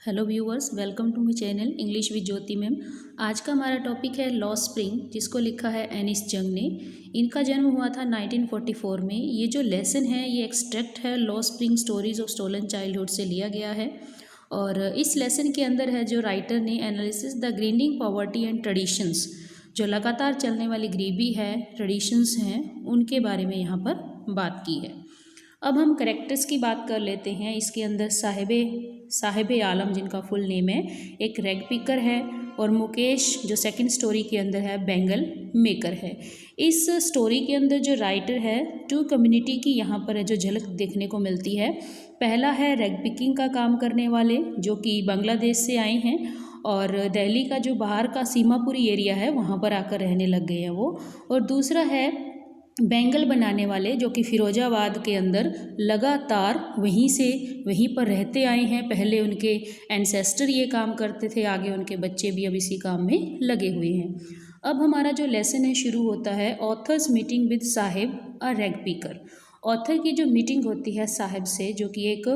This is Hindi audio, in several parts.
Hello viewers, welcome to my channel English with Jyoti ma'am. आज का हमारा टॉपिक है लॉ स्प्रिंग, जिसको लिखा है एनिस जंग ने। इनका जन्म हुआ था 1944 में। ये जो लेसन है ये एक्सट्रैक्ट है लॉ spring stories of stolen childhood से लिया गया है। और इस लेसन के अंदर है जो राइटर ने analysis the grinning poverty and traditions, जो लगातार चलने वाली गरीबी है, ट्रेडिशंस हैं, उनके बारे में यहाँ पर बात की है। अब हम करेक्टर्स की बात कर लेते हैं। इसके अंदर साहिब आलम, जिनका फुल नेम है, एक रैग पिकर है, और मुकेश जो सेकंड स्टोरी के अंदर है बैंगल मेकर है। इस स्टोरी के अंदर जो राइटर है टू कम्युनिटी की यहाँ पर है जो झलक देखने को मिलती है। पहला है रैग पिकिंग का काम करने वाले जो कि बांग्लादेश से आए हैं और दिल्ली का जो बाहर का सीमापुरी एरिया है वहाँ पर आकर रहने लग गए हैं वो। और दूसरा है बैंगल बनाने वाले जो कि फिरोजाबाद के अंदर लगातार वहीं पर रहते आए हैं। पहले उनके एंसेस्टर ये काम करते थे, आगे उनके बच्चे भी अब इसी काम में लगे हुए हैं। अब हमारा जो लेसन है शुरू होता है authors meeting with Sahib a rag picker. Author की जो मीटिंग होती है साहिब से, जो कि एक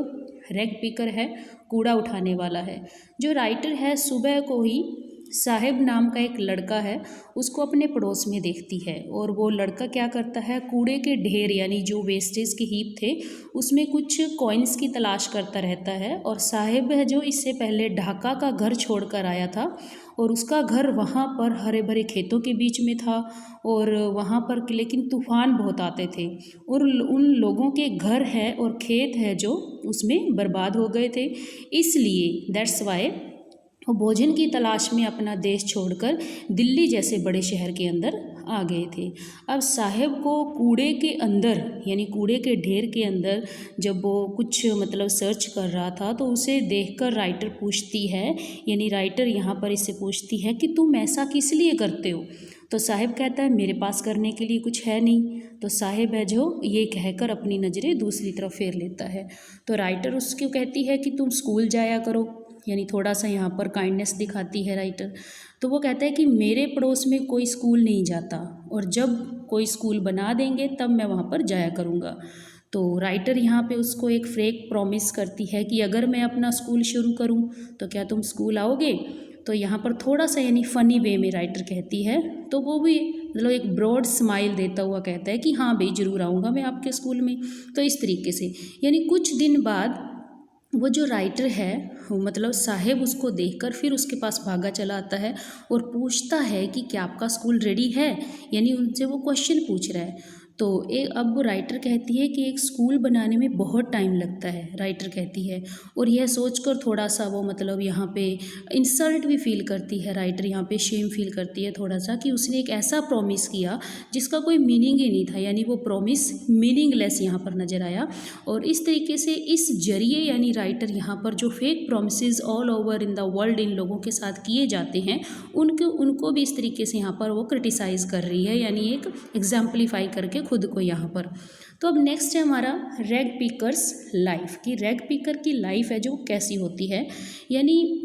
रैग पिकर है, कूड़ा उठाने वाला है। जो राइटर है सुबह को ही साहिब नाम का एक लड़का है उसको अपने पड़ोस में देखती है, और वो लड़का क्या करता है, कूड़े के ढेर यानी जो वेस्टेज के हीप थे उसमें कुछ कॉइन्स की तलाश करता रहता है। और साहिब है जो इससे पहले ढाका का घर छोड़कर आया था, और उसका घर वहाँ पर हरे भरे खेतों के बीच में था, और वहाँ पर लेकिन तूफान बहुत आते थे और उन लोगों के घर है और खेत है जो उसमें बर्बाद हो गए थे। इसलिए दैट्स वाई वो भोजन की तलाश में अपना देश छोड़कर दिल्ली जैसे बड़े शहर के अंदर आ गए थे। अब साहिब को कूड़े के अंदर यानी कूड़े के ढेर के अंदर जब वो कुछ सर्च कर रहा था तो उसे देखकर राइटर पूछती है, यानी राइटर यहाँ पर इससे पूछती है कि तुम ऐसा किस लिए करते हो। तो साहिब कहता है मेरे पास करने के लिए कुछ है नहीं। तो साहिब है जो ये कहकर अपनी नज़रें दूसरी तरफ फेर लेता है। तो राइटर उसको कहती है कि तुम स्कूल जाया करो, यानी थोड़ा सा यहाँ पर काइंडनेस दिखाती है राइटर। तो वो कहता है कि मेरे पड़ोस में कोई स्कूल नहीं जाता, और जब कोई स्कूल बना देंगे तब मैं वहाँ पर जाया करूँगा। तो राइटर यहाँ पे उसको एक फेक प्रॉमिस करती है कि अगर मैं अपना स्कूल शुरू करूँ तो क्या तुम स्कूल आओगे। तो यहाँ पर थोड़ा सा यानी फ़नी वे में राइटर कहती है, तो वो भी एक ब्रॉड स्माइल देता हुआ कहता है कि हाँ भाई ज़रूर आऊँगा मैं आपके स्कूल में। तो इस तरीके से यानी कुछ दिन बाद वो जो राइटर है साहिब उसको देखकर फिर उसके पास भागा चला आता है और पूछता है कि क्या आपका स्कूल रेडी है, यानी उनसे वो क्वेश्चन पूछ रहा है। तो अब वो राइटर कहती है कि एक स्कूल बनाने में बहुत टाइम लगता है, राइटर कहती है। और यह सोचकर थोड़ा सा वो यहाँ पे इंसल्ट भी फील करती है राइटर, यहाँ पे शेम फील करती है थोड़ा सा कि उसने एक ऐसा प्रॉमिस किया जिसका कोई मीनिंग ही नहीं था, यानी वो प्रॉमिस मीनिंगलेस यहाँ पर नज़र आया। और इस तरीके से इस जरिए यानी राइटर यहाँ पर जो fake promises all over in the world in लोगों के साथ किए जाते हैं उनको भी इस तरीके से यहाँ पर वो क्रिटिसाइज़ कर रही है, यानी एक एग्जाम्पलीफाई करके खुद को यहाँ पर। तो अब नेक्स्ट है हमारा रैग पिकर्स लाइफ, कि रैग पिकर की लाइफ है जो कैसी होती है। यानी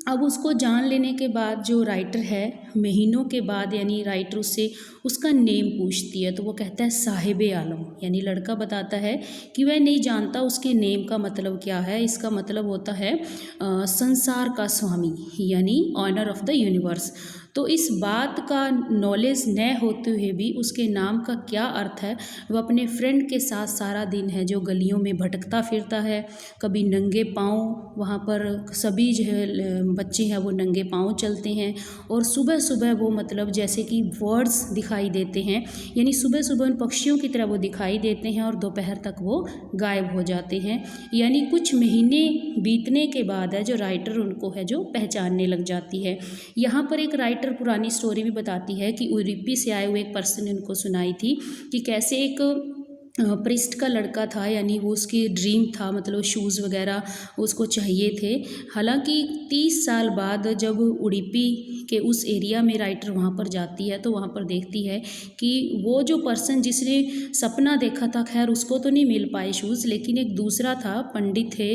अब उसको जान लेने के बाद जो राइटर है महीनों के बाद यानी राइटर उससे उसका नेम पूछती है, तो वो कहता है साहिब आलम, यानी लड़का बताता है कि वह नहीं जानता उसके नेम का मतलब क्या है। इसका मतलब होता है संसार का स्वामी, यानी ऑनर ऑफ द यूनिवर्स। तो इस बात का नॉलेज न होते हुए भी उसके नाम का क्या अर्थ है, वह अपने फ्रेंड के साथ सारा दिन है जो गलियों में भटकता फिरता है, कभी नंगे पाँव, वहाँ पर सभी जो है बच्चे हैं वो नंगे पाँव चलते हैं, और सुबह सुबह वो जैसे कि वर्ड्स दिखाई देते हैं, यानी सुबह सुबह उन पक्षियों की तरह वो दिखाई देते हैं और दोपहर तक वो गायब हो जाते हैं। यानी कुछ महीने बीतने के बाद है जो राइटर उनको है जो पहचानने लग जाती है। यहाँ पर एक राइटर पुरानी स्टोरी भी बताती है कि यूरोपी से आए हुए एक पर्सन ने उनको सुनाई थी कि कैसे एक प्रिस्ट का लड़का था, यानी वो उसकी ड्रीम था, शूज़ वगैरह उसको चाहिए थे। हालांकि 30 साल बाद जब उडुपी के उस एरिया में राइटर वहाँ पर जाती है तो वहाँ पर देखती है कि वो जो पर्सन जिसने सपना देखा था, खैर उसको तो नहीं मिल पाए शूज़, लेकिन एक दूसरा था, पंडित थे,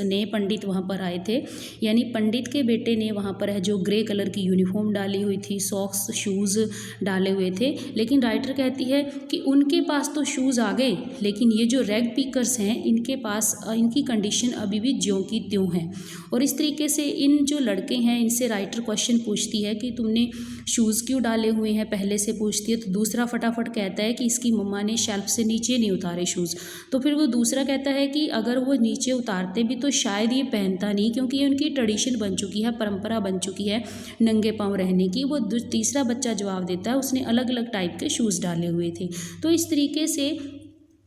नए पंडित वहाँ पर आए थे। यानी पंडित के बेटे ने वहाँ पर है जो ग्रे कलर की यूनिफॉर्म डाली हुई थी, सॉक्स शूज़ डाले हुए थे, लेकिन राइटर कहती है कि उनके पास तो शूज़ आ गए, लेकिन ये जो रैग पिकर्स हैं इनके पास इनकी कंडीशन अभी भी ज्यों की त्यों है। और इस तरीके से इन जो लड़के हैं इनसे राइटर क्वेश्चन पूछती है कि तुमने शूज़ क्यों डाले हुए हैं, पहले से पूछती है। तो दूसरा फटाफट कहता है कि इसकी मम्मा ने शेल्फ से नीचे नहीं उतारे शूज़। तो फिर वो दूसरा कहता है कि अगर वो नीचे उतारते भी तो शायद ये पहनता नहीं, क्योंकि ये उनकी ट्रेडिशन बन चुकी है, परंपरा बन चुकी है नंगे पाँव रहने की। वो तीसरा बच्चा जवाब देता है उसने अलग अलग टाइप के शूज़ डाले हुए थे। तो इस तरीके से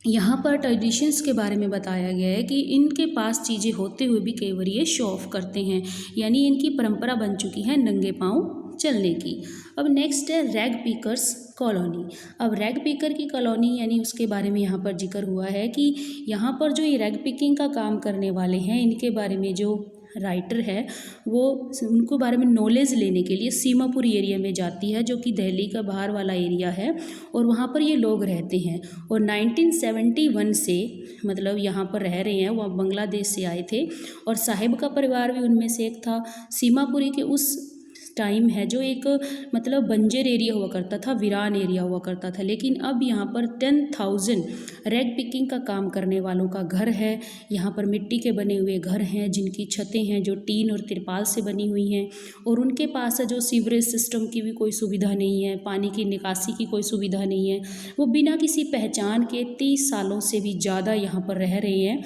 यहाँ पर ट्रेडिशंस के बारे में बताया गया है कि इनके पास चीज़ें होते हुए भी कई बार ये शो ऑफ करते हैं, यानी इनकी परंपरा बन चुकी है नंगे पाँव चलने की। अब नेक्स्ट है रैग पिकर्स कॉलोनी। अब रैग पिकर की कॉलोनी यानी उसके बारे में यहाँ पर जिक्र हुआ है कि यहाँ पर जो ये रैग पिकिंग का काम करने वाले हैं इनके बारे में जो राइटर है वो उनको बारे में नॉलेज लेने के लिए सीमापुरी एरिया में जाती है, जो कि दिल्ली का बाहर वाला एरिया है, और वहाँ पर ये लोग रहते हैं। और 1971 से मतलब यहाँ पर रह रहे हैं, वो बांग्लादेश से आए थे और साहिब का परिवार भी उनमें से एक था। सीमापुरी के उस टाइम है जो एक मतलब बंजर एरिया हुआ करता था, वीरान एरिया हुआ करता था, लेकिन अब यहाँ पर 10,000 रैग पिकिंग का काम करने वालों का घर है। यहाँ पर मिट्टी के बने हुए घर हैं जिनकी छतें हैं जो टीन और तिरपाल से बनी हुई हैं, और उनके पास जो सीवरेज सिस्टम की भी कोई सुविधा नहीं है, पानी की निकासी की कोई सुविधा नहीं है। वो बिना किसी पहचान के 30 सालों से भी ज़्यादा यहाँ पर रह रहे हैं,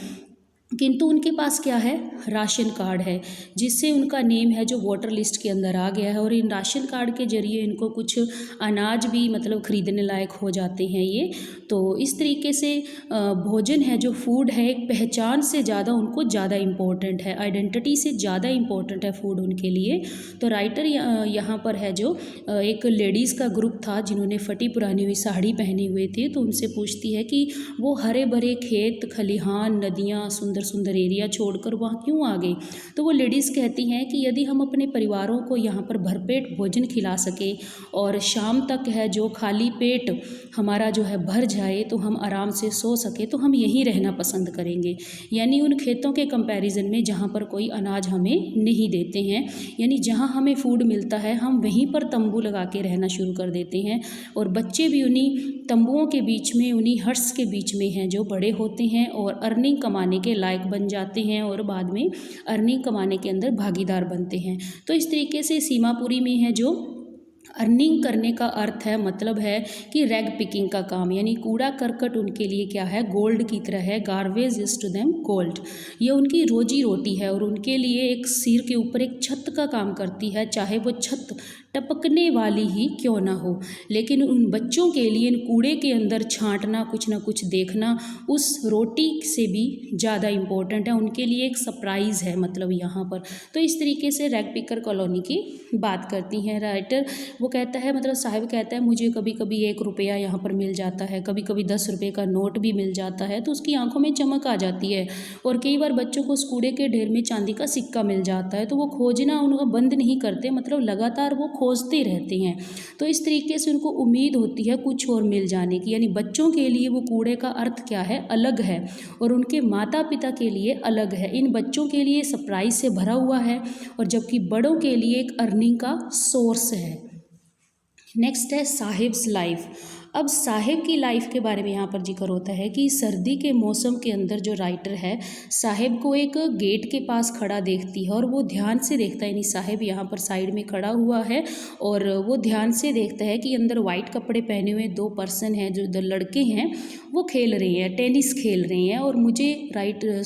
किंतु उनके पास क्या है, राशन कार्ड है जिससे उनका नेम है जो वोटर लिस्ट के अंदर आ गया है, और इन राशन कार्ड के जरिए इनको कुछ अनाज भी मतलब ख़रीदने लायक हो जाते हैं ये। तो इस तरीके से भोजन है जो फूड है एक पहचान से ज़्यादा उनको ज़्यादा इम्पोर्टेंट है, आइडेंटिटी से ज़्यादा इम्पोर्टेंट है फूड उनके लिए। तो राइटर यहाँ पर है जो एक लेडीज़ का ग्रुप था जिन्होंने फटी पुरानी हुई साड़ी पहने हुए थे, तो उनसे पूछती है कि वो हरे भरे खेत खलिहान नदियाँ सुंदर सुंदर एरिया छोड़कर वहाँ क्यों आ गए। तो वो लेडीज़ कहती हैं कि यदि हम अपने परिवारों को यहाँ पर भरपेट भोजन खिला सके और शाम तक है जो खाली पेट हमारा जो है भर जाए तो हम आराम से सो सके, तो हम यहीं रहना पसंद करेंगे। यानी उन खेतों के कंपैरिजन में जहाँ पर कोई अनाज हमें नहीं देते हैं, यानी जहाँ हमें फूड मिलता है हम वहीं पर तंबू लगा के रहना शुरू कर देते हैं, और बच्चे भी उन्हीं तंबुओं के बीच में उन्हीं हट्स के बीच में हैं जो बड़े होते हैं और अर्निंग कमाने के लायक बन जाते हैं और बाद में अर्निंग कमाने के अंदर भागीदार बनते हैं। तो इस तरीके से सीमापुरी में है जो अर्निंग करने का अर्थ है, मतलब है कि रैग पिकिंग का काम, यानी कूड़ा करकट उनके लिए क्या है, गोल्ड की तरह है। Garbage is to them gold. ये उनकी रोजी रोटी है और उनके लिए एक सिर के ऊपर एक छत का काम करती है, चाहे वो छत टपकने वाली ही क्यों ना हो। लेकिन उन बच्चों के लिए इन कूड़े के अंदर छांटना, कुछ ना कुछ देखना उस रोटी से भी ज़्यादा इम्पोर्टेंट है, उनके लिए एक सरप्राइज़ है मतलब यहाँ पर। तो इस तरीके से रैग पिकर कॉलोनी की बात करती हैं राइटर। वो कहता है मतलब साहिब कहता है मुझे कभी कभी 1 रुपया यहाँ पर मिल जाता है, कभी कभी 10 रुपये का नोट भी मिल जाता है, तो उसकी आंखों में चमक आ जाती है। और कई बार बच्चों को उस कूड़े के ढेर में चांदी का सिक्का मिल जाता है, तो वो खोजना उनका बंद नहीं करते, मतलब लगातार वो खोजते रहते हैं। तो इस तरीके से उनको उम्मीद होती है कुछ और मिल जाने की, यानी बच्चों के लिए वो कूड़े का अर्थ क्या है, अलग है, और उनके माता पिता के लिए अलग है। इन बच्चों के लिए सरप्राइज से भरा हुआ है, और जबकि बड़ों के लिए एक अर्निंग का सोर्स है। नेक्स्ट है साहिब्स लाइफ। अब साहिब की लाइफ के बारे में यहाँ पर जिक्र होता है कि सर्दी के मौसम के अंदर जो राइटर है साहिब को एक गेट के पास खड़ा देखती है, और वो ध्यान से देखता है, यानी साहिब यहाँ पर साइड में खड़ा हुआ है और वो ध्यान से देखता है कि अंदर वाइट कपड़े पहने हुए 2 पर्सन हैं, जो 2 लड़के हैं, वो खेल रहे हैं, टेनिस खेल रहे हैं। और मुझे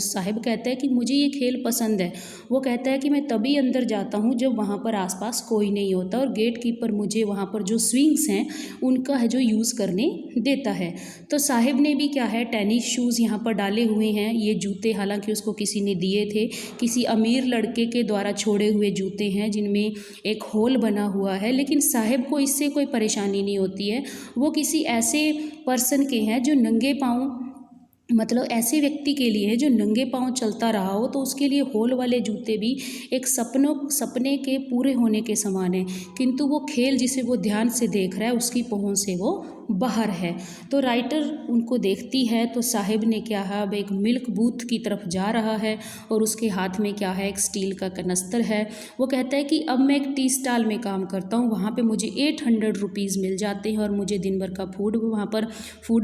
साहिब कहता है कि मुझे ये खेल पसंद है। वो कहता है कि मैं तभी अंदर जाता हूँ जब वहाँ पर आसपास कोई नहीं होता, और गेट कीपर मुझे वहाँ पर जो स्विंग्स हैं उनका है जो यूज़ करने देता है। तो साहिब ने भी क्या है टेनिस शूज़ यहाँ पर डाले हुए हैं। ये जूते हालांकि उसको किसी ने दिए थे, किसी अमीर लड़के के द्वारा छोड़े हुए जूते हैं जिनमें एक होल बना हुआ है, लेकिन साहिब को इससे कोई परेशानी नहीं होती है। वो किसी ऐसे पर्सन के हैं जो नंगे पाँव, मतलब ऐसे व्यक्ति के लिए है जो नंगे पाँव चलता रहा हो, तो उसके लिए होल वाले जूते भी एक सपने के पूरे होने के समान है, किंतु वो खेल जिसे वो ध्यान से देख रहा है उसकी पहुँच से वो बाहर है। तो राइटर उनको देखती है तो साहिब ने क्या है, अब एक मिल्क बूथ की तरफ जा रहा है और उसके हाथ में क्या है, एक स्टील का कनस्तर है। वो कहता है कि अब मैं एक टी स्टॉल में काम करता हूँ, वहाँ पे मुझे 800 रुपीज़ मिल जाते हैं और मुझे दिन भर का फूड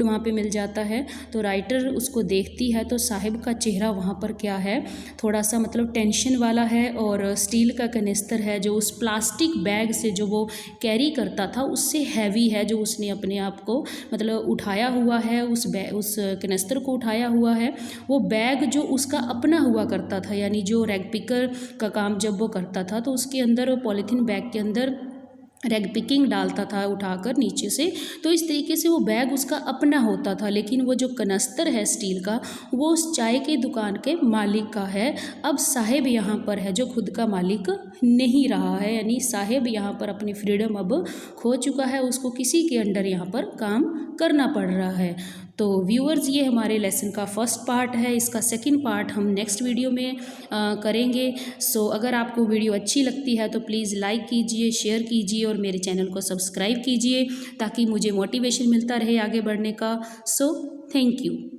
वहाँ पे मिल जाता है। तो राइटर उसको देखती है तो साहिब का चेहरा वहाँ पर क्या है, थोड़ा सा मतलब टेंशन वाला है और स्टील का कनिस्तर है जो उस प्लास्टिक बैग से जो वो कैरी करता था उससे हैवी है, जो उसने अपने आप को मतलब उठाया हुआ है, उस कनिस्तर को उठाया हुआ है। वो बैग जो उसका अपना हुआ करता था, यानी जो रैग पिकर का काम जब वो करता था तो उसके अंदर पॉलीथीन बैग के अंदर रैग पिकिंग डालता था उठाकर नीचे से, तो इस तरीके से वो बैग उसका अपना होता था। लेकिन वो जो कनस्तर है स्टील का, वो उस चाय की दुकान के मालिक का है। अब साहिब यहाँ पर है जो खुद का मालिक नहीं रहा है, यानी साहिब यहाँ पर अपनी फ्रीडम अब खो चुका है, उसको किसी के अंडर यहाँ पर काम करना पड़ रहा है। तो व्यूअर्स, ये हमारे लेसन का फर्स्ट पार्ट है, इसका सेकंड पार्ट हम नेक्स्ट वीडियो में करेंगे। सो अगर आपको वीडियो अच्छी लगती है तो प्लीज़ लाइक कीजिए, शेयर कीजिए और मेरे चैनल को सब्सक्राइब कीजिए ताकि मुझे मोटिवेशन मिलता रहे आगे बढ़ने का। So thank you.